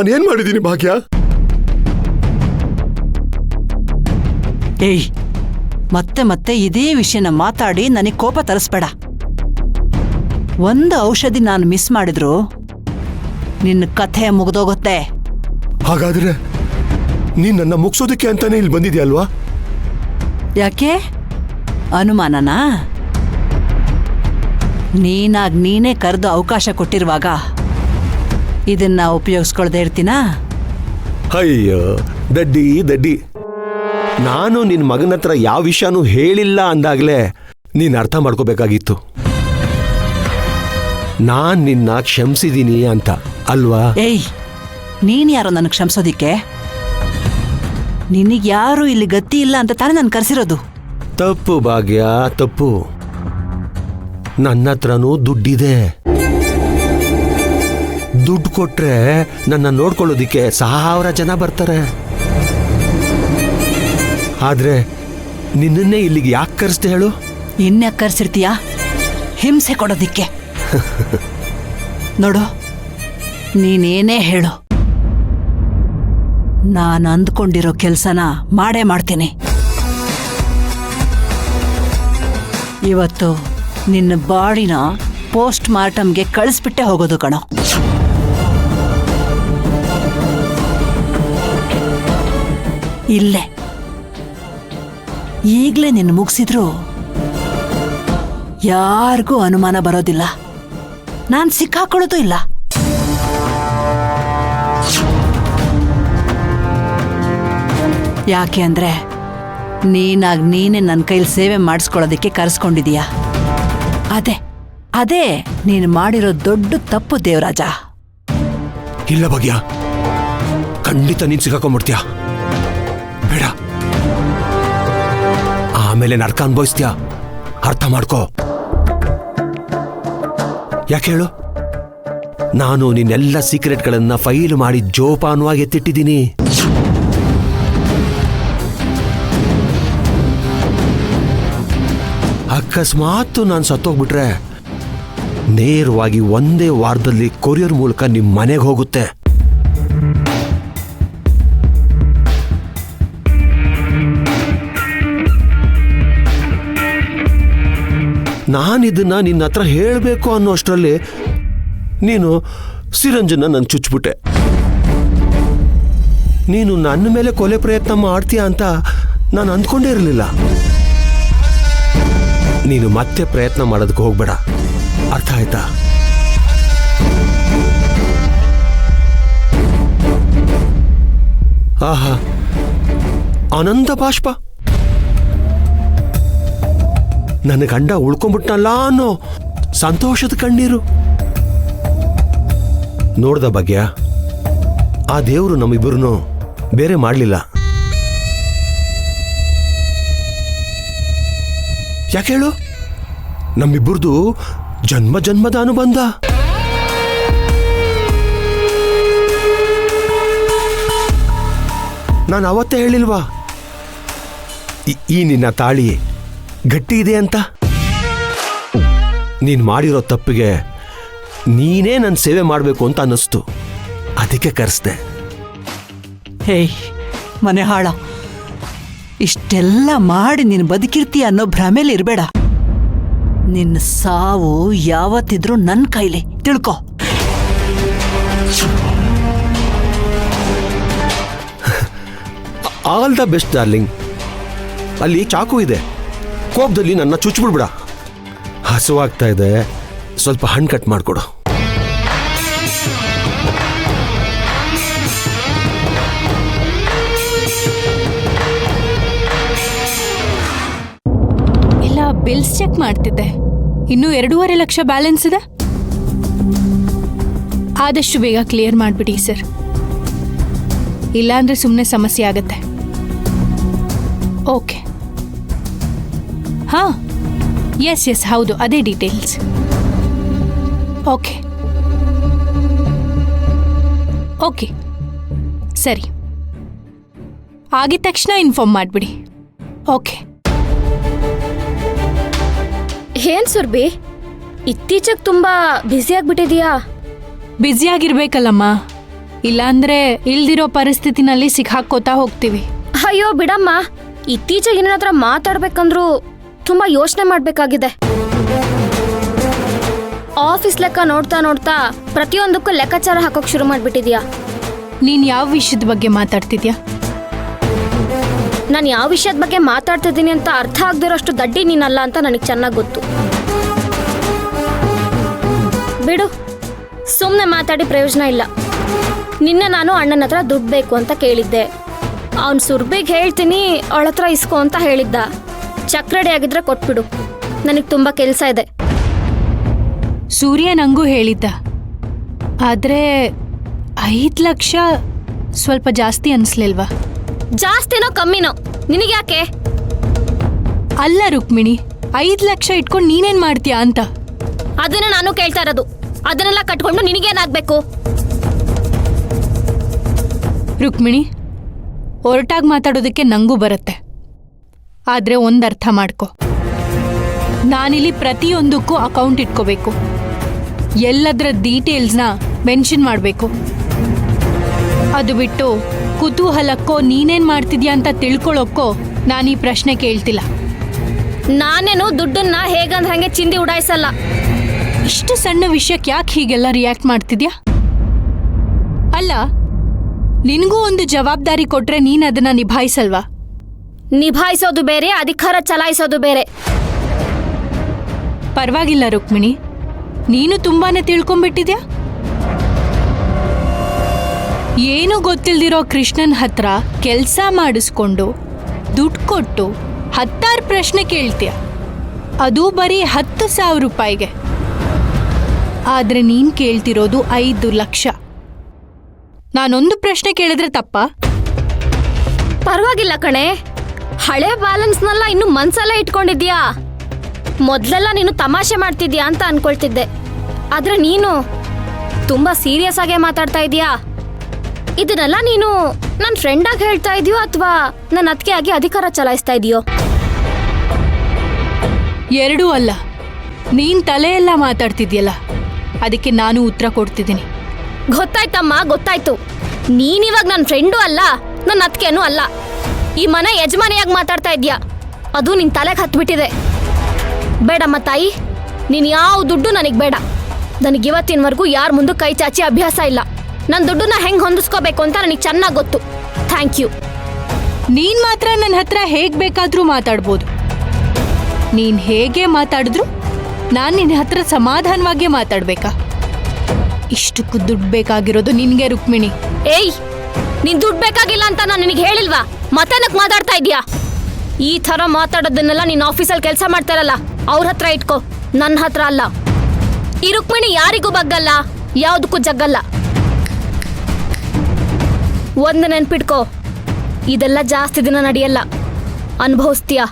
ನಾನೇನ್ ಮಾಡಿದ್ದೀನಿ ಭಾಗ್ಯ? ಏಯ್, ಮತ್ತೆ ಮತ್ತೆ ಇದೇ ವಿಷಯನ ಮಾತಾಡಿ ನನಗೆ ಕೋಪ ತರಿಸ್ಬೇಡ. ಒಂದು ಔಷಧಿ ನಾನು ಮಿಸ್ ಮಾಡಿದ್ರು ನಿನ್ನ ಕಥೆ ಮುಗ್ದೋಗುತ್ತೆ. ಹಾಗಾದ್ರೆ ನೀನ್ ನನ್ನ ಮುಗ್ಸೋದಕ್ಕೆ ಅಂತಾನೆ ಇಲ್ಲಿ ಬಂದಿದ್ಯಲ್ವಾ? ಯಾಕೆ ಅನುಮಾನನಾ? ನೀನಾಗ್ ನೀನೇ ಕರೆದು ಅವಕಾಶ ಕೊಟ್ಟಿರುವಾಗ ಇದನ್ನ ಉಪಯೋಗಿಸ್ಕೊಳ್ದೆ ಇರ್ತೀನಾ? ಅಯ್ಯೋ ದಡ್ಡಿ ದಡ್ಡಿ, ನಾನು ನಿನ್ ಮಗನ ಹತ್ರ ಯಾವ ವಿಷಯನೂ ಹೇಳಿಲ್ಲ ಅಂದಾಗ್ಲೇ ನೀನ್ ಅರ್ಥ ಮಾಡ್ಕೋಬೇಕಾಗಿತ್ತು. ನಾನ್ ನಿನ್ನ ಕ್ಷಮಿಸಿದೀನಿ ಅಂತ ಅಲ್ವಾ? ಏಯ್, ನೀನ್ ಯಾರೋ ನನಗೆ ಕ್ಷಮಿಸೋದಿಕ್ಕೆ? ನಿನಗ್ಯಾರು ಇಲ್ಲಿ ಗತಿ ಇಲ್ಲ ಅಂತ ತಾನೇ ನಾನು ಕರೆಸಿರೋದು. ತಪ್ಪು ಭಾಗ್ಯ, ತಪ್ಪು. ನನ್ನ ಹತ್ರನೂ ದುಡ್ಡಿದೆ. ದುಡ್ಡು ಕೊಟ್ರೆ ನನ್ನ ನೋಡ್ಕೊಳ್ಳೋದಿಕ್ಕೆ 1000 ಜನ ಬರ್ತಾರೆ. ಆದ್ರೆ ನಿನ್ನನ್ನೇ ಇಲ್ಲಿಗೆ ಯಾಕೆ ಕರೆಸ್ತೆ ಹೇಳು? ಇನ್ಯಾಕೆ ಕರೆಸಿರ್ತೀಯಾ? ಹಿಂಸೆ ಕೊಡೋದಿಕ್ಕೆ. ನೋಡು, ನೀನೇನೇ ಹೇಳು, ನಾನು ಅಂದ್ಕೊಂಡಿರೋ ಕೆಲ್ಸನ ಮಾಡೇ ಮಾಡ್ತೀನಿ. ಇವತ್ತು ನಿನ್ನ ಬಾಡಿನ ಪೋಸ್ಟ್ ಮಾರ್ಟಮ್ಗೆ ಕಳಿಸ್ಬಿಟ್ಟೆ ಹೋಗೋದು ಕಣೋ. ಇಲ್ಲೇ ಈಗ್ಲೇ ನಿನ್ನ ಮುಗಿಸಿದ್ರು ಯಾರಿಗೂ ಅನುಮಾನ ಬರೋದಿಲ್ಲ, ನಾನ್ ಸಿಕ್ಕಾಕೊಳ್ಳೋದು ಇಲ್ಲ. ಯಾಕೆ ಅಂದ್ರೆ ನೀನಾಗ್ ನೀನೆ ನನ್ನ ಕೈಲಿ ಸೇವೆ ಮಾಡಿಸ್ಕೊಳ್ಳೋದಕ್ಕೆ ಕರೆಸ್ಕೊಂಡಿದೀಯ. ಅದೇ ನೀನು ಮಾಡಿರೋ ದೊಡ್ಡ ತಪ್ಪು ದೇವರಾಜ. ಇಲ್ಲ ಭಾಗ್ಯ, ಖಂಡಿತ ನೀನ್ ಸಿಕ್ಕಾಕೊಂಡ್ಬಿಡ್ತೀಯ. ಬೇಡ, ಆಮೇಲೆ ನರ್ಕ ಅನ್ಭವಿಸ್ತೀಯ. ಅರ್ಥ ಮಾಡ್ಕೋ. ಯಾಕೆ ಹೇಳು? ನಾನು ನಿನ್ನೆಲ್ಲ ಸೀಕ್ರೆಟ್ಗಳನ್ನ ಫೈಲ್ ಮಾಡಿ ಜೋಪಾನವಾಗಿ ಎತ್ತಿಟ್ಟಿದ್ದೀನಿ. ಅಕಸ್ಮಾತ್ ನಾನು ಸತ್ತೋಗ್ಬಿಟ್ರೆ ನೇರವಾಗಿ ಒಂದೇ ವಾರದಲ್ಲಿ ಕೊರಿಯರ್ ಮೂಲಕ ನಿಮ್ಮ ಮನೆಗೆ ಹೋಗುತ್ತೆ. ನಾನಿದನ್ನ ನಿನ್ನ ಹತ್ರ ಹೇಳಬೇಕು ಅನ್ನೋ ಅಷ್ಟರಲ್ಲಿ ನೀನು ಸಿರಂಜನ್ನ ನಾನು ಚುಚ್ಬಿಟ್ಟೆ. ನೀನು ನನ್ನ ಮೇಲೆ ಕೊಲೆ ಪ್ರಯತ್ನ ಮಾಡ್ತೀಯ ಅಂತ ನಾನು ಅಂದ್ಕೊಂಡೇ ಇರಲಿಲ್ಲ. ನೀನು ಮತ್ತೆ ಪ್ರಯತ್ನ ಮಾಡೋದಕ್ಕೆ ಹೋಗ್ಬೇಡ, ಅರ್ಥ ಆಯ್ತಾ? ಆಹಾ, ಆನಂದ ಬಾಷ್ಪ. ನನ್ನ ಗಂಡ ಉಳ್ಕೊಂಡ್ಬಿಟ್ನಲ್ಲ ಅನ್ನೋ ಸಂತೋಷದ ಕಣ್ಣೀರು. ನೋಡ್ದ ಭಾಗ್ಯ, ಆ ದೇವರು ನಮ್ಮಿಬ್ಬರನ್ನು ಬೇರೆ ಮಾಡಲಿಲ್ಲ. ಯಾಕೆ ಹೇಳು? ನಮ್ಮಿಬ್ಬರದು ಜನ್ಮ ಜನ್ಮದ ಅನುಬಂಧ. ನಾನು ಅವತ್ತೇ ಹೇಳಿಲ್ವಾ ಈ ನಿನ್ನ ತಾಳಿ ಗಟ್ಟಿ ಇದೆ ಅಂತ? ನೀನ್ ಮಾಡಿರೋ ತಪ್ಪಿಗೆ ನೀನೇ ನನ್ನ ಸೇವೆ ಮಾಡಬೇಕು ಅಂತ ಅನ್ನಿಸ್ತು, ಅದಕ್ಕೆ ಕರೆಸ್ದೆ. ಹೇಯ್ ಮನೆ ಹಾಳ, ಇಷ್ಟೆಲ್ಲ ಮಾಡಿ ನೀನು ಬದುಕಿರ್ತೀಯ ಅನ್ನೋ ಭ್ರಮೇಲಿ ಇರಬೇಡ. ನಿನ್ನ ಸಾವು ಯಾವತ್ತಿದ್ರೂ ನನ್ನ ಕೈಲಿ, ತಿಳ್ಕೊ. All the best darling. ಅಲ್ಲಿ ಚಾಕು ಇದೆ, ಕೋಪದಲ್ಲಿ ನನ್ನ ಚುಚ್ಬಿಡ್ಬಿಡ. ಹಸುವಾಗ್ತಾ ಇದೆ, ಸ್ವಲ್ಪ ಹಣ್ಣು ಕಟ್ ಮಾಡಿಕೊಡು. ಇಲ್ಲ, ಬಿಲ್ಸ್ ಚೆಕ್ ಮಾಡ್ತಿದ್ದೆ. ಇನ್ನೂ 2.5 ಲಕ್ಷ ಬ್ಯಾಲೆನ್ಸ್ ಇದೆ. ಆದಷ್ಟು ಬೇಗ ಕ್ಲಿಯರ್ ಮಾಡಿಬಿಡಿ ಸರ್, ಇಲ್ಲಾಂದ್ರೆ ಸುಮ್ಮನೆ ಸಮಸ್ಯೆ ಆಗತ್ತೆ. ಓಕೆ. ಹಾಂ, ಎಸ್ ಹೌದು, ಅದೇ ಡೀಟೇಲ್ಸ್. ಓಕೆ ಓಕೆ ಸರಿ, ಆಗಿದ ತಕ್ಷಣ ಇನ್ಫಾರ್ಮ್ ಮಾಡಿಬಿಡಿ. ಓಕೆ. ಏನ್ ಸುರ್ಬಿ, ಇತ್ತೀಚೆಗೆ ತುಂಬಾ ಬ್ಯುಸಿ ಆಗ್ಬಿಟ್ಟಿದ್ಯಾ? ಬ್ಯುಸಿ ಆಗಿರ್ಬೇಕಲ್ಲಮ್ಮ, ಇಲ್ಲಾಂದ್ರೆ ಇಲ್ದಿರೋ ಪರಿಸ್ಥಿತಿನಲ್ಲಿ ಸಿಕ್ಕಾಕೋತಾ ಹೋಗ್ತೀವಿ. ಅಯ್ಯೋ ಬಿಡಮ್ಮ, ಇತ್ತೀಚೆಗೆ ನಿನ್ನ ಹತ್ರ ಮಾತಾಡ್ಬೇಕಂದ್ರೂ ತುಂಬಾ ಯೋಚನೆ ಮಾಡ್ಬೇಕಾಗಿದೆ. ಆಫೀಸ್ ಲೆಕ್ಕ ನೋಡ್ತಾ ನೋಡ್ತಾ ಪ್ರತಿಯೊಂದಕ್ಕೂ ಲೆಕ್ಕಾಚಾರ ಹಾಕೋಕ್ ಶುರು ಮಾಡ್ಬಿಟ್ಟಿದ್ಯಾ. ನೀನ್ ಯಾವ ವಿಷಯದ ಬಗ್ಗೆ ಮಾತಾಡ್ತಿದ್ಯಾ? ನಾನು ಯಾವ ವಿಷಯದ ಬಗ್ಗೆ ಮಾತಾಡ್ತಿದ್ದೀನಿ ಅಂತ ಅರ್ಥ ಆಗದಿರೋಷ್ಟು ದಡ್ಡಿ ನೀನಲ್ಲ ಅಂತ ನನಗೆ ಚೆನ್ನಾಗಿ ಗೊತ್ತು. ಬಿಡು, ಸುಮ್ಮನೆ ಮಾತಾಡಿ ಪ್ರಯೋಜನ ಇಲ್ಲ. ನಿನ್ನೆ ನಾನು ಅಣ್ಣನ ಹತ್ರ ದುಡ್ಡು ಬೇಕು ಅಂತ ಕೇಳಿದ್ದೆ. ಅವ್ನು ಸುರ್ಬಿಗೆ ಹೇಳ್ತೀನಿ ಅವಳ ಹತ್ರ ಇಸ್ಕೊ ಅಂತ ಹೇಳಿದ್ದ. ಚೆಕ್ ರೆಡಿ ಆಗಿದ್ರೆ ಕೊಟ್ಬಿಡು, ನನಗೆ ತುಂಬ ಕೆಲಸ ಇದೆ. ಸೂರ್ಯ ನಂಗೂ ಹೇಳಿದ್ದ, ಆದ್ರೆ 5 ಲಕ್ಷ ಸ್ವಲ್ಪ ಜಾಸ್ತಿ ಅನ್ಸ್ಲಿಲ್ವಾ? ಜಾಸ್ತಿನೋ ಕಮ್ಮಿನೋ ನಿನಗ್ಯಾಕೆ? ಅಲ್ಲ ರುಕ್ಮಿಣಿ, 5 ಲಕ್ಷ ಇಟ್ಕೊಂಡು ನೀನೇನ್ ಮಾಡ್ತೀಯಾ ಅಂತ. ಅದನ್ನ ನಾನು ಕೇಳ್ತಾ ಇರೋದು. ಅದನ್ನೆಲ್ಲ ಕಟ್ಕೊಂಡು ನಿನಗೇನಾಗಬೇಕು? ರುಕ್ಮಿಣಿ, ಒರಟಾಗಿ ಮಾತಾಡೋದಕ್ಕೆ ನಂಗೂ ಬರುತ್ತೆ. ಆದ್ರೆ ಒಂದ್ ಅರ್ಥ ಮಾಡ್ಕೊ, ನಾನಿಲ್ಲಿ ಪ್ರತಿಯೊಂದಕ್ಕೂ ಅಕೌಂಟ್ ಇಟ್ಕೋಬೇಕು. ಎಲ್ಲದರ ಡೀಟೇಲ್ಸ್ನ ಮೆನ್ಷನ್ ಮಾಡಬೇಕು. ಅದು ಬಿಟ್ಟು ಕುತೂಹಲಕ್ಕೋ ನೀನೇನ್ ಮಾಡ್ತಿದ್ಯಾ ಅಂತ ತಿಳ್ಕೊಳ್ಳೋಕ್ಕೋ ನಾನು ಈ ಪ್ರಶ್ನೆ ಕೇಳ್ತಿಲ್ಲ. ನಾನೇನು ದುಡ್ಡನ್ನ ಹೇಗಂದ್ರೆ ಹಂಗೆ ಚಿಂದಿ ಉಡಾಯಿಸಲ್ಲ. ಇಷ್ಟು ಸಣ್ಣ ವಿಷಯಕ್ಕೆ ಯಾಕೆ ಹೀಗೆಲ್ಲ ರಿಯಾಕ್ಟ್ ಮಾಡ್ತಿದ್ಯಾ? ಅಲ್ಲ, ನಿನಗೂ ಒಂದು ಜವಾಬ್ದಾರಿ ಕೊಟ್ರೆ ನೀನ್ ಅದನ್ನ ನಿಭಾಯಿಸಲ್ವಾ? ನಿಭಾಯಿಸೋದು ಬೇರೆ, ಅಧಿಕಾರ ಚಲಾಯಿಸೋದು ಬೇರೆ. ಪರವಾಗಿಲ್ಲ ರುಕ್ಮಿಣಿ, ನೀನು ತುಂಬಾನೇ ತಿಳ್ಕೊಂಬಿಟ್ಟಿದ್ಯಾ. ಏನು ಗೊತ್ತಿಲ್ದಿರೋ ಕೃಷ್ಣನ್ ಹತ್ರ ಕೆಲಸ ಮಾಡಿಸ್ಕೊಂಡು ದುಡ್ಡು ಕೊಟ್ಟು 10 ಪ್ರಶ್ನೆ ಕೇಳ್ತೀಯ, ಅದು ಬರೀ 10,000 ರೂಪಾಯಿಗೆ. ಆದ್ರೆ ನೀನ್ ಕೇಳ್ತಿರೋದು 5 ಲಕ್ಷ. ನಾನೊಂದು ಪ್ರಶ್ನೆ ಕೇಳಿದ್ರೆ ತಪ್ಪಾ? ಪರವಾಗಿಲ್ಲ ಕಣೆ, ಹಳೆ ಬ್ಯಾಲೆನ್ಸ್ನೆಲ್ಲ ಇನ್ನು ಮನ್ಸಲ್ಲೇ ಇಟ್ಕೊಂಡಿದ್ಯಾ. ಮೊದ್ಲೆಲ್ಲ ನೀನು ತಮಾಷೆ ಮಾಡ್ತಿದ್ಯಾ ಅಂತ ಅನ್ಕೊಳ್ತಿದ್ದೆ, ಆದ್ರೆ ನೀನು ತುಂಬಾ ಸೀರಿಯಸ್ ಆಗೇ ಮಾತಾಡ್ತಾ ಇದೀಯಾ. ಇದನ್ನೆಲ್ಲ ನೀನು ನನ್ನ ಫ್ರೆಂಡ್ ಆಗಿ ಹೇಳ್ತಾ ಇದೀಯೋ ಅಥವಾ ನನ್ನ ಅತ್ತಿಗೆ ಆಗಿ ಅಧಿಕಾರ ಚಲಾಯಿಸ್ತಾ ಇದೆಯೋ? ಎರಡೂ ಅಲ್ಲ, ನೀನ್ ತಲೆಯೆಲ್ಲ ಮಾತಾಡ್ತಿದ್ಯಲ್ಲ, ಅದಕ್ಕೆ ನಾನು ಉತ್ತರ ಕೊಡ್ತಿದ್ದೀನಿ. ಗೊತ್ತಾಯ್ತಮ್ಮ, ಗೊತ್ತಾಯ್ತು. ನೀನಿವಾಗ ನನ್ನ ಫ್ರೆಂಡು ಅಲ್ಲ, ನನ್ನ ಅತ್ತಿಗೆನೂ ಅಲ್ಲ. ಈ ಮನೆ ಯಜಮಾನಿಯಾಗಿ ಮಾತಾಡ್ತಾ ಇದ್ಯಾ. ಅದು ನಿನ್ನ ತಲೆಗೆ ಹತ್ಬಿಟ್ಟಿದೆ. ಬೇಡಮ್ಮ ತಾಯಿ, ನೀನು ಯಾವ ದುಡ್ಡು ನನಗೆ ಬೇಡ. ನನಗೆ ಇವತ್ತಿನವರೆಗೂ ಯಾರ ಮುಂದೆ ಕೈ ಚಾಚಿ ಅಭ್ಯಾಸ ಇಲ್ಲ. ನನ್ನ ದುಡ್ಡನ್ನ ಹೆಂಗೆ ಹೊಂದಿಸ್ಕೋಬೇಕು ಅಂತ ನನಗೆ ಚೆನ್ನಾಗಿ ಗೊತ್ತು. Thank you. ನೀನ್ ಮಾತ್ರ ನನ್ನ ಹತ್ರ ಹೇಗ್ ಬೇಕಾದ್ರೂ ಮಾತಾಡ್ಬೋದು. ನೀನ್ ಹೇಗೆ ಮಾತಾಡಿದ್ರು ನಾನ್ ನಿನ್ನ ಹತ್ರ ಸಮಾಧಾನವಾಗೇ ಮಾತಾಡ್ಬೇಕಾ? ಇಷ್ಟಕ್ಕೂ ದುಡ್ಡು ಬೇಕಾಗಿರೋದು ನಿನ್ಗೆ ರುಕ್ಮಿಣಿ. ಏಯ್, ನೀನ್ ದುಡ್ಡು ಬೇಕಾಗಿಲ್ಲ ಅಂತ ನಾನು ನಿನಗೆ ಹೇಳಿಲ್ವಾ? ಮತ್ತೇನಕ್ಕೆ ಮಾತಾಡ್ತಾ ಇದೀಯಾ? ಈ ಥರ ಮಾತಾಡೋದನ್ನೆಲ್ಲ ನೀನು ಆಫೀಸಲ್ಲಿ ಕೆಲಸ ಮಾಡ್ತಾರಲ್ಲ ಅವ್ರ ಹತ್ರ ಇಟ್ಕೋ, ನನ್ನ ಹತ್ರ ಅಲ್ಲ. ಈ ರುಕ್ಮಿಣಿ ಯಾರಿಗೂ ಬಗ್ಗಲ್ಲ, ಯಾವುದಕ್ಕೂ ಜಗ್ಗಲ್ಲ. ಒಂದು ನೆನ್ಪಿಟ್ಕೋ, ಇದೆಲ್ಲ ಜಾಸ್ತಿ ದಿನ ನಡೆಯಲ್ಲ, ಅನುಭವಿಸ್ತೀಯಾ.